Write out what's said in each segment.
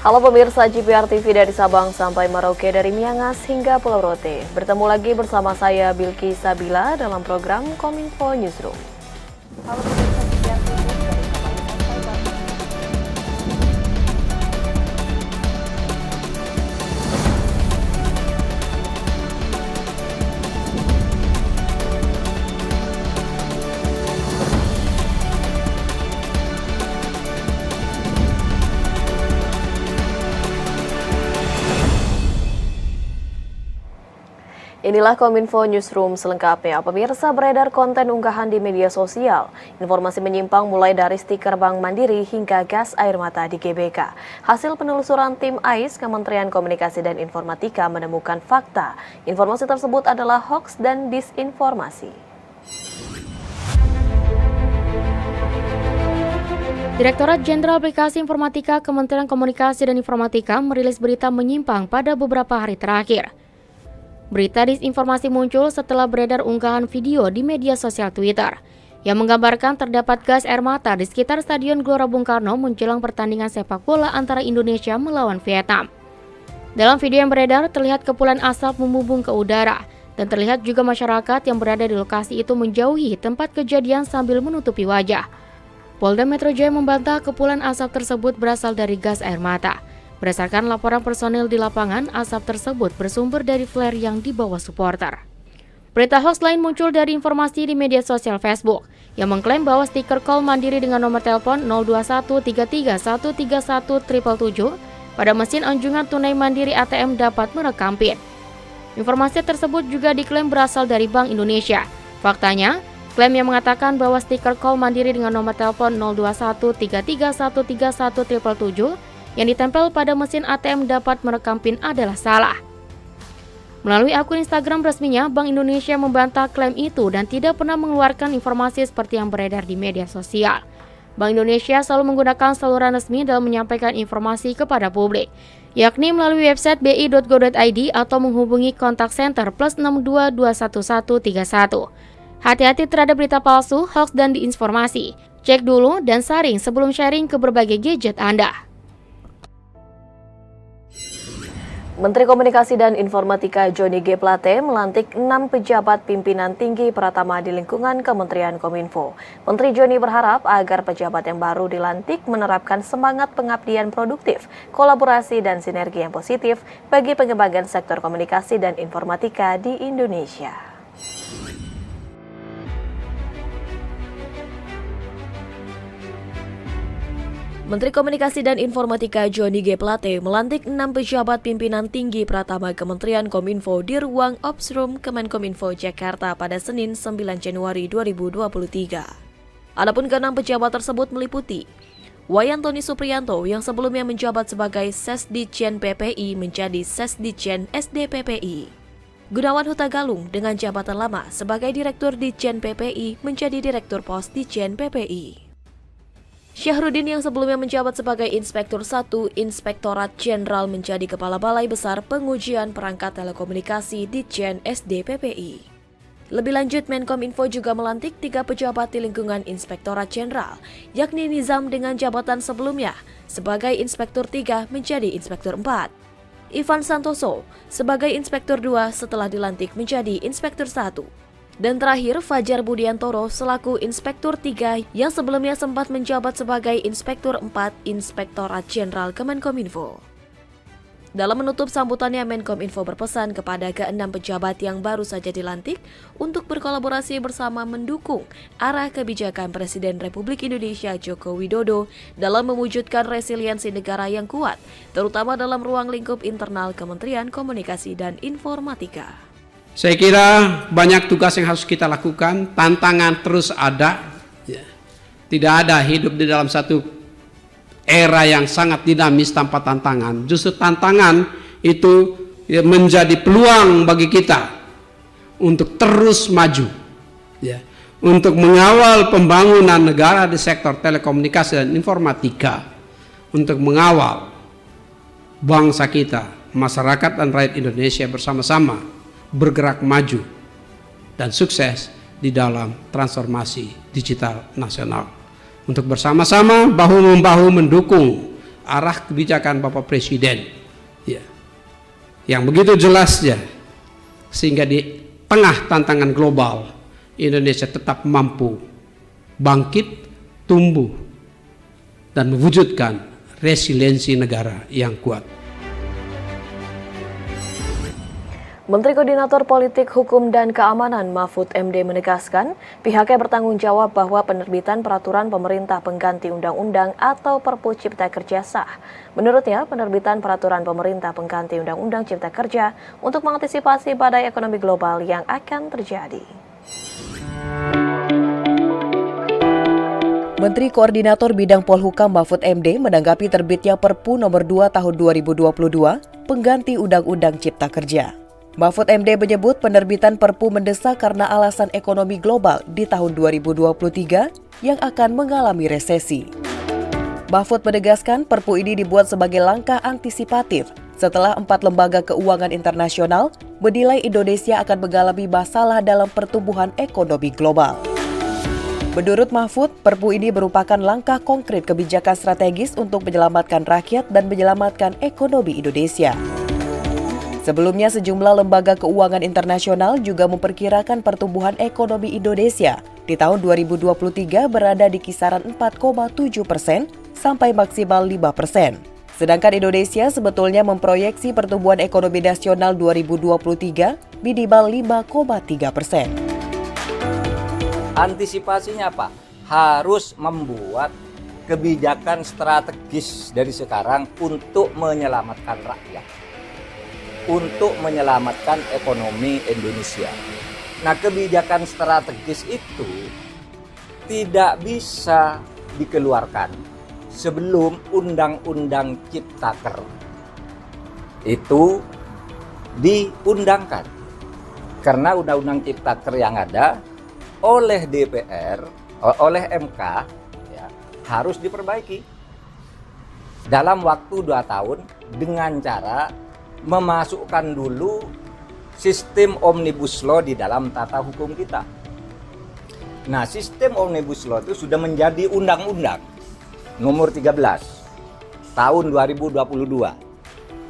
Halo pemirsa GPR TV dari Sabang sampai Merauke, dari Miangas hingga Pulau Rote. Bertemu lagi bersama saya Bilki Sabila dalam program Kominfo Newsroom. Halo pemirsa GPR TV dari Sabang sampai Merauke. Inilah Kominfo Newsroom selengkapnya. Pemirsa, beredar konten unggahan di media sosial. Informasi menyimpang mulai dari stiker Bank Mandiri hingga gas air mata di GBK. Hasil penelusuran tim AIS, Kementerian Komunikasi dan Informatika menemukan fakta. Informasi tersebut adalah hoaks dan disinformasi. Direktorat Jenderal Aplikasi Informatika Kementerian Komunikasi dan Informatika merilis berita menyimpang pada beberapa hari terakhir. Berita disinformasi muncul setelah beredar unggahan video di media sosial Twitter yang menggambarkan terdapat gas air mata di sekitar Stadion Gelora Bung Karno menjelang pertandingan sepak bola antara Indonesia melawan Vietnam. Dalam video yang beredar, terlihat kepulan asap membumbung ke udara dan terlihat juga masyarakat yang berada di lokasi itu menjauhi tempat kejadian sambil menutupi wajah. Polda Metro Jaya membantah kepulan asap tersebut berasal dari gas air mata. Berdasarkan laporan personil di lapangan, asap tersebut bersumber dari flare yang dibawa supporter. Berita hoax lain muncul dari informasi di media sosial Facebook yang mengklaim bahwa stiker call Mandiri dengan nomor telepon 02133131777 pada mesin anjungan tunai Mandiri ATM dapat merekam PIN. Informasi tersebut juga diklaim berasal dari Bank Indonesia. Faktanya, klaim yang mengatakan bahwa stiker call Mandiri dengan nomor telepon 02133131777 yang ditempel pada mesin ATM dapat merekam PIN adalah salah. Melalui akun Instagram resminya, Bank Indonesia membantah klaim itu dan tidak pernah mengeluarkan informasi seperti yang beredar di media sosial. Bank Indonesia selalu menggunakan saluran resmi dalam menyampaikan informasi kepada publik, yakni melalui website bi.go.id atau menghubungi kontak center +62 21131. Hati-hati terhadap berita palsu, hoax, dan disinformasi. Cek dulu dan saring sebelum sharing ke berbagai gadget Anda. Menteri Komunikasi dan Informatika Johnny G. Plate melantik 6 pejabat pimpinan tinggi Pratama di lingkungan Kementerian Kominfo. Menteri Johnny berharap agar pejabat yang baru dilantik menerapkan semangat pengabdian produktif, kolaborasi dan sinergi yang positif bagi pengembangan sektor komunikasi dan informatika di Indonesia. Menteri Komunikasi dan Informatika Johnny G. Plate melantik 6 pejabat pimpinan tinggi Pratama Kementerian Kominfo di ruang Ops Room Kemenkominfo Jakarta pada Senin 9 Januari 2023. Adapun ke-6 pejabat tersebut meliputi Wayantoni Supriyanto yang sebelumnya menjabat sebagai Sesditjen PPI menjadi Sesditjen SDPPI. Gunawan Huta Galung dengan jabatan lama sebagai Direktur Ditjen PPI menjadi Direktur Pos Ditjen PPI. Syahrudin yang sebelumnya menjabat sebagai Inspektur 1 Inspektorat Jenderal menjadi Kepala Balai Besar Pengujian Perangkat Telekomunikasi Ditjen SDPPI. Lebih lanjut, Menkominfo juga melantik 3 pejabat di lingkungan Inspektorat Jenderal, yakni Nizam dengan jabatan sebelumnya sebagai Inspektur 3 menjadi Inspektur 4. Ivan Santoso sebagai Inspektur 2 setelah dilantik menjadi Inspektur 1. Dan terakhir, Fajar Budiantoro selaku Inspektur 3 yang sebelumnya sempat menjabat sebagai Inspektur 4 Inspektorat Jenderal Kemenkominfo. Dalam menutup sambutannya, Menkominfo berpesan kepada ke-6 pejabat yang baru saja dilantik untuk berkolaborasi bersama mendukung arah kebijakan Presiden Republik Indonesia Joko Widodo dalam mewujudkan resiliensi negara yang kuat, terutama dalam ruang lingkup internal Kementerian Komunikasi dan Informatika. Saya kira banyak tugas yang harus kita lakukan, tantangan terus ada. Tidak ada hidup di dalam satu era yang sangat dinamis tanpa tantangan. Justru tantangan itu menjadi peluang bagi kita untuk terus maju, untuk mengawal pembangunan negara di sektor telekomunikasi dan informatika, untuk mengawal bangsa kita, masyarakat dan rakyat Indonesia bersama-sama bergerak maju dan sukses di dalam transformasi digital nasional. Untuk bersama-sama bahu-membahu mendukung arah kebijakan Bapak Presiden, ya, yang begitu jelasnya, sehingga di tengah tantangan global Indonesia tetap mampu bangkit, tumbuh, dan mewujudkan resiliensi negara yang kuat. Menteri Koordinator Politik, Hukum, dan Keamanan Mahfud MD menegaskan pihaknya bertanggung jawab bahwa penerbitan peraturan pemerintah pengganti undang-undang atau Perpu Cipta Kerja sah. Menurutnya, penerbitan peraturan pemerintah pengganti undang-undang Cipta Kerja untuk mengantisipasi badai ekonomi global yang akan terjadi. Menteri Koordinator Bidang Polhukam Mahfud MD menanggapi terbitnya Perpu nomor 2 tahun 2022 pengganti Undang-Undang Cipta Kerja. Mahfud MD menyebut penerbitan Perpu mendesak karena alasan ekonomi global di tahun 2023 yang akan mengalami resesi. Mahfud menegaskan Perpu ini dibuat sebagai langkah antisipatif setelah 4 lembaga keuangan internasional menilai Indonesia akan mengalami masalah dalam pertumbuhan ekonomi global. Menurut Mahfud, Perpu ini merupakan langkah konkret kebijakan strategis untuk menyelamatkan rakyat dan menyelamatkan ekonomi Indonesia. Sebelumnya, sejumlah lembaga keuangan internasional juga memperkirakan pertumbuhan ekonomi Indonesia di tahun 2023 berada di kisaran 4,7% sampai maksimal 5%. Sedangkan Indonesia sebetulnya memproyeksi pertumbuhan ekonomi nasional 2023 minimal 5,3%. Antisipasinya apa? Harus membuat kebijakan strategis dari sekarang untuk menyelamatkan rakyat, untuk menyelamatkan ekonomi Indonesia. Nah, kebijakan strategis itu tidak bisa dikeluarkan sebelum Undang-Undang Ciptaker itu diundangkan. Karena Undang-Undang Ciptaker yang ada oleh DPR, oleh MK, ya, harus diperbaiki dalam waktu 2 tahun dengan cara memasukkan dulu sistem Omnibus Law di dalam tata hukum kita. Nah, sistem Omnibus Law itu sudah menjadi undang-undang nomor 13 tahun 2022.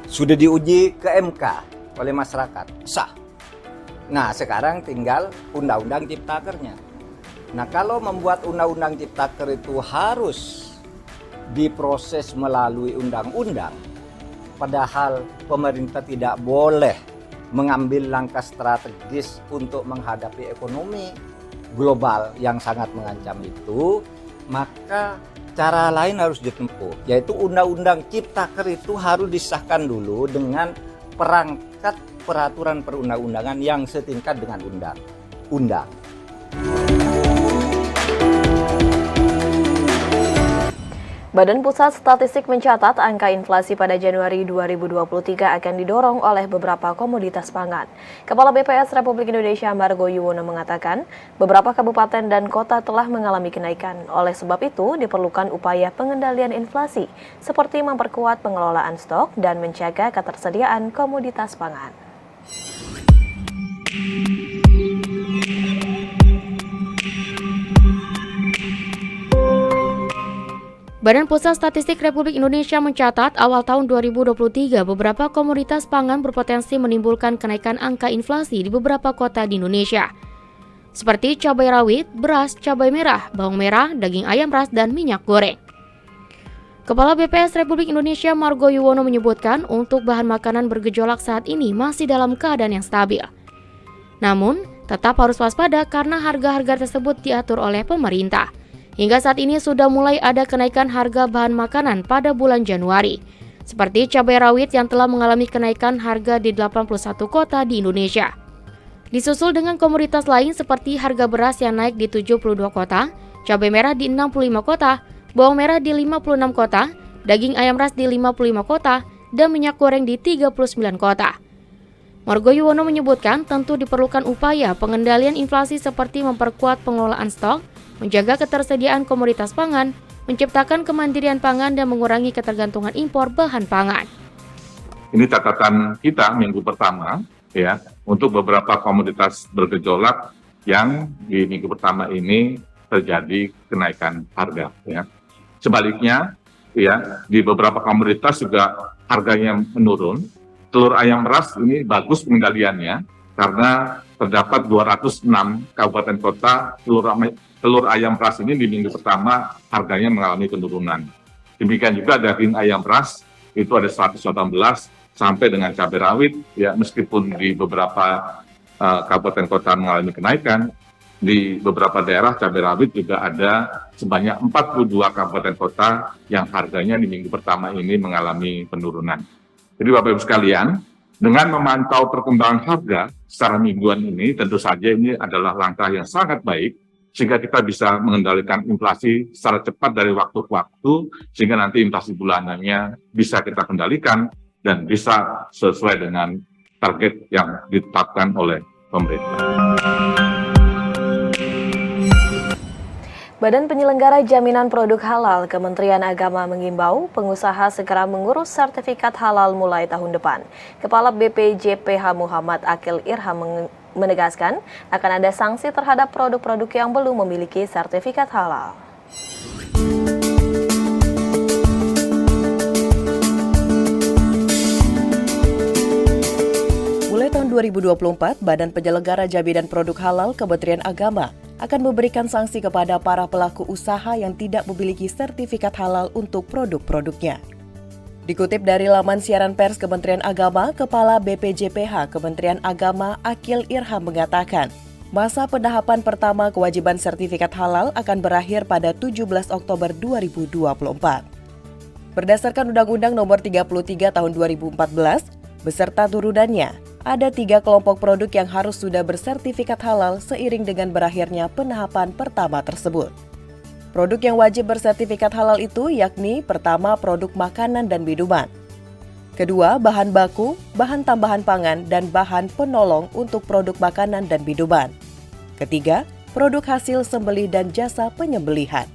Sudah diuji ke MK oleh masyarakat, sah. Nah, sekarang tinggal Undang-Undang Ciptakernya. Nah, kalau membuat Undang-Undang Ciptaker itu harus diproses melalui undang-undang, padahal pemerintah tidak boleh mengambil langkah strategis untuk menghadapi ekonomi global yang sangat mengancam itu, maka cara lain harus ditempuh, yaitu Undang-Undang Ciptaker itu harus disahkan dulu dengan perangkat peraturan perundang-undangan yang setingkat dengan undang-undang. Badan Pusat Statistik mencatat angka inflasi pada Januari 2023 akan didorong oleh beberapa komoditas pangan. Kepala BPS Republik Indonesia Margo Yuwono mengatakan, beberapa kabupaten dan kota telah mengalami kenaikan. Oleh sebab itu, diperlukan upaya pengendalian inflasi, seperti memperkuat pengelolaan stok dan menjaga ketersediaan komoditas pangan. Badan Pusat Statistik Republik Indonesia mencatat awal tahun 2023 beberapa komoditas pangan berpotensi menimbulkan kenaikan angka inflasi di beberapa kota di Indonesia. Seperti cabai rawit, beras, cabai merah, bawang merah, daging ayam ras, dan minyak goreng. Kepala BPS Republik Indonesia Margo Yuwono menyebutkan untuk bahan makanan bergejolak saat ini masih dalam keadaan yang stabil. Namun, tetap harus waspada karena harga-harga tersebut diatur oleh pemerintah. Hingga saat ini sudah mulai ada kenaikan harga bahan makanan pada bulan Januari, seperti cabai rawit yang telah mengalami kenaikan harga di 81 kota di Indonesia. Disusul dengan komoditas lain seperti harga beras yang naik di 72 kota, cabai merah di 65 kota, bawang merah di 56 kota, daging ayam ras di 55 kota, dan minyak goreng di 39 kota. Margo Yuwono menyebutkan tentu diperlukan upaya pengendalian inflasi seperti memperkuat pengelolaan stok, menjaga ketersediaan komoditas pangan, menciptakan kemandirian pangan, dan mengurangi ketergantungan impor bahan pangan. Ini catatan kita minggu pertama, ya, untuk beberapa komoditas bergejolak yang di minggu pertama ini terjadi kenaikan harga. Ya. Sebaliknya, ya di beberapa komoditas juga harganya menurun. Telur ayam ras ini bagus pengendaliannya karena terdapat 206 kabupaten kota telur ayam ras ini di minggu pertama harganya mengalami penurunan. Demikian juga daging ayam ras itu ada 118 sampai dengan cabai rawit, ya meskipun di beberapa kabupaten kota mengalami kenaikan, di beberapa daerah cabai rawit juga ada sebanyak 42 kabupaten kota yang harganya di minggu pertama ini mengalami penurunan. Jadi Bapak Ibu sekalian, dengan memantau perkembangan harga secara mingguan ini, tentu saja ini adalah langkah yang sangat baik, sehingga kita bisa mengendalikan inflasi secara cepat dari waktu ke waktu, sehingga nanti inflasi bulanannya bisa kita kendalikan dan bisa sesuai dengan target yang ditetapkan oleh pemerintah. Badan Penyelenggara Jaminan Produk Halal Kementerian Agama mengimbau pengusaha segera mengurus sertifikat halal mulai tahun depan. Kepala BPJPH Muhammad Akil Irham menegaskan akan ada sanksi terhadap produk-produk yang belum memiliki sertifikat halal. Mulai tahun 2024, Badan Penyelenggara Jaminan Produk Halal Kementerian Agama akan memberikan sanksi kepada para pelaku usaha yang tidak memiliki sertifikat halal untuk produk-produknya. Dikutip dari laman siaran pers Kementerian Agama, Kepala BPJPH Kementerian Agama Akil Irham mengatakan, masa pendahapan pertama kewajiban sertifikat halal akan berakhir pada 17 Oktober 2024. Berdasarkan Undang-Undang Nomor 33 Tahun 2014, beserta turunannya, ada 3 kelompok produk yang harus sudah bersertifikat halal seiring dengan berakhirnya penahapan pertama tersebut. Produk yang wajib bersertifikat halal itu yakni pertama produk makanan dan minuman, kedua bahan baku, bahan tambahan pangan, dan bahan penolong untuk produk makanan dan minuman, ketiga produk hasil sembelih dan jasa penyembelihan.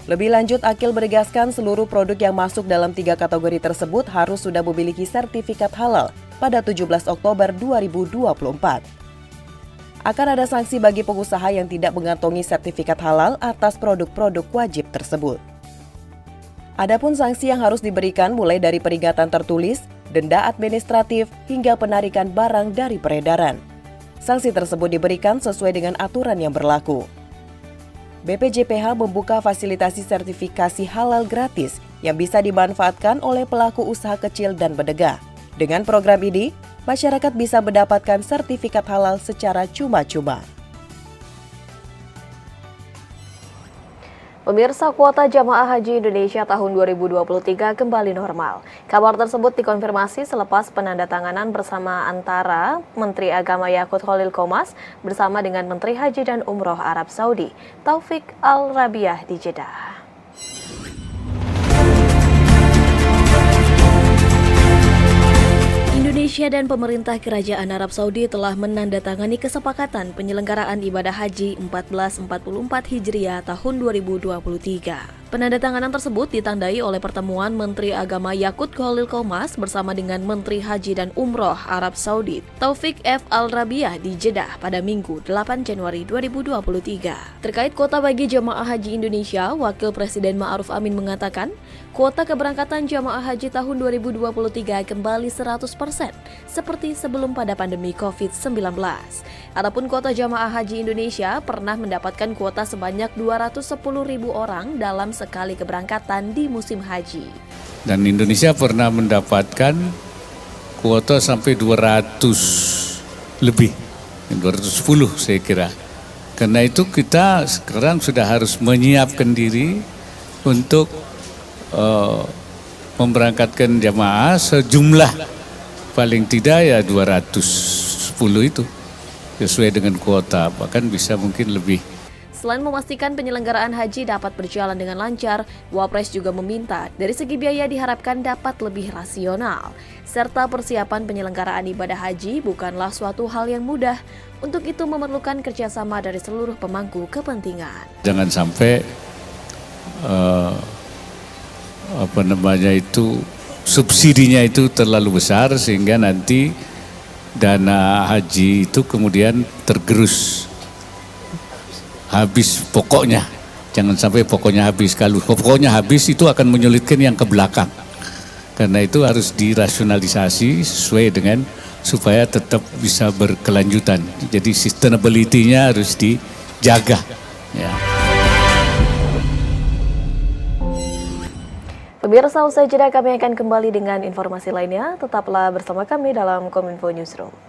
Lebih lanjut, Akil menegaskan seluruh produk yang masuk dalam 3 kategori tersebut harus sudah memiliki sertifikat halal pada 17 Oktober 2024. Akan ada sanksi bagi pengusaha yang tidak mengantongi sertifikat halal atas produk-produk wajib tersebut. Adapun sanksi yang harus diberikan mulai dari peringatan tertulis, denda administratif, hingga penarikan barang dari peredaran. Sanksi tersebut diberikan sesuai dengan aturan yang berlaku. BPJPH membuka fasilitasi sertifikasi halal gratis yang bisa dimanfaatkan oleh pelaku usaha kecil dan menengah. Dengan program ini, masyarakat bisa mendapatkan sertifikat halal secara cuma-cuma. Pemirsa, kuota jamaah haji Indonesia tahun 2023 kembali normal. Kabar tersebut dikonfirmasi selepas penandatanganan bersama antara Menteri Agama Yakut Khalil Qomas bersama dengan Menteri Haji dan Umroh Arab Saudi, Taufik Al-Rabiah di Jeddah. Indonesia dan pemerintah Kerajaan Arab Saudi telah menandatangani kesepakatan penyelenggaraan ibadah haji 1444 Hijriah tahun 2023. Penandatanganan tersebut ditandai oleh pertemuan Menteri Agama Yakut Khalil Qomas bersama dengan Menteri Haji dan Umroh Arab Saudi, Taufik F. Al-Rabiah di Jeddah pada Minggu 8 Januari 2023. Terkait kuota bagi jamaah haji Indonesia, Wakil Presiden Ma'ruf Amin mengatakan, kuota keberangkatan jamaah haji tahun 2023 kembali 100% seperti sebelum pada pandemi COVID-19. Adapun kuota jamaah haji Indonesia pernah mendapatkan kuota sebanyak 210.000 orang dalam sekali keberangkatan di musim haji. Dan Indonesia pernah mendapatkan kuota sampai 200 lebih, 210 saya kira. Karena itu kita sekarang sudah harus menyiapkan diri untuk memberangkatkan jamaah sejumlah paling tidak ya 210 itu sesuai dengan kuota, bahkan bisa mungkin lebih. Selain memastikan penyelenggaraan haji dapat berjalan dengan lancar, Wapres juga meminta dari segi biaya diharapkan dapat lebih rasional, serta persiapan penyelenggaraan ibadah haji bukanlah suatu hal yang mudah. Untuk itu memerlukan kerjasama dari seluruh pemangku kepentingan. Jangan sampai subsidinya itu terlalu besar sehingga nanti dana haji itu kemudian tergerus, habis pokoknya Jangan sampai pokoknya habis. Kalau pokoknya habis itu akan menyulitkan yang ke belakang. Karena itu harus dirasionalisasi sesuai dengan supaya tetap bisa berkelanjutan. Jadi sustainability-nya harus dijaga. Ya. Pemirsa, usai jeda kami akan kembali dengan informasi lainnya. Tetaplah bersama kami dalam Kominfo Newsroom.